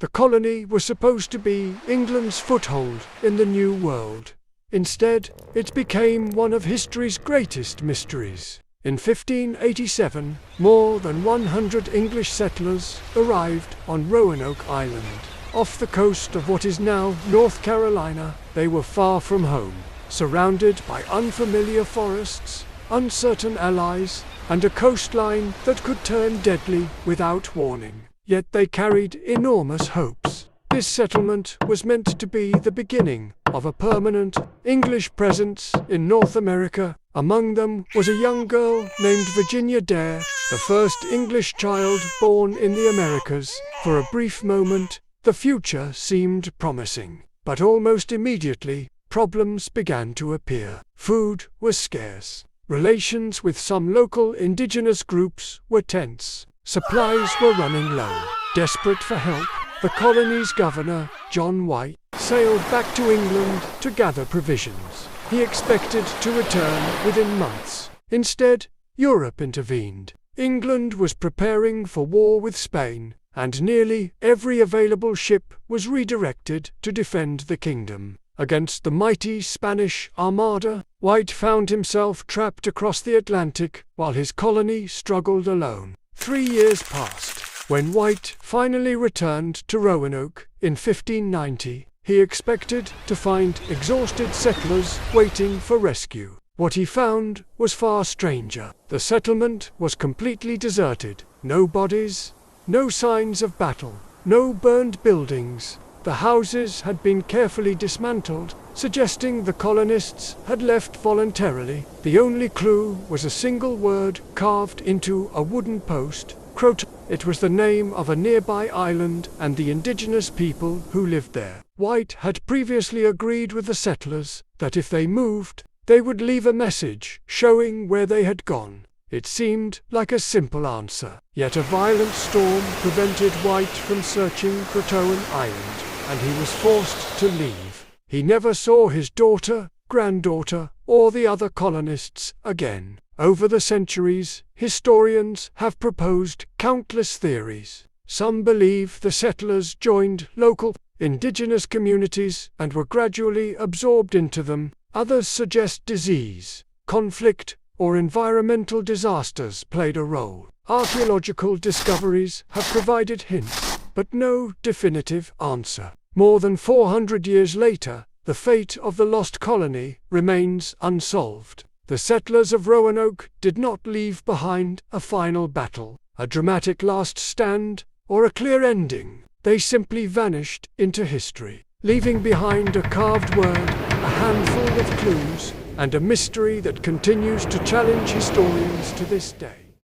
The colony was supposed to be England's foothold in the New World. Instead, it became one of history's greatest mysteries. In 1587, more than 100 English settlers arrived on Roanoke Island. Off the coast of what is now North Carolina, they were far from home, surrounded by unfamiliar forests, uncertain allies, and a coastline that could turn deadly without warning. Yet they carried enormous hopes. This settlement was meant to be the beginning of a permanent English presence in North America. Among them was a young girl named Virginia Dare, the first English child born in the Americas. For a brief moment, the future seemed promising, but almost immediately, problems began to appear. Food was scarce. Relations with some local indigenous groups were tense. Supplies were running low. Desperate for help, the colony's governor, John White, sailed back to England to gather provisions. He expected to return within months. Instead, Europe intervened. England was preparing for war with Spain, and nearly every available ship was redirected to defend the kingdom. Against the mighty Spanish Armada, White found himself trapped across the Atlantic while his colony struggled alone. 3 years passed. When White finally returned to Roanoke in 1590, he expected to find exhausted settlers waiting for rescue. What he found was far stranger. The settlement was completely deserted. No bodies, no signs of battle, no burned buildings. The houses had been carefully dismantled, suggesting the colonists had left voluntarily. The only clue was a single word carved into a wooden post, Croton. It was the name of a nearby island and the indigenous people who lived there. White had previously agreed with the settlers that if they moved, they would leave a message showing where they had gone. It seemed like a simple answer. Yet a violent storm prevented White from searching Croton Island, and he was forced to leave. He never saw his daughter, granddaughter, or the other colonists again. Over the centuries, historians have proposed countless theories. Some believe the settlers joined local indigenous communities and were gradually absorbed into them. Others suggest disease, conflict, or environmental disasters played a role. Archaeological discoveries have provided hints, but no definitive answer. More than 400 years later, the fate of the lost colony remains unsolved. The settlers of Roanoke did not leave behind a final battle, a dramatic last stand, or a clear ending. They simply vanished into history, leaving behind a carved word, a handful of clues, and a mystery that continues to challenge historians to this day.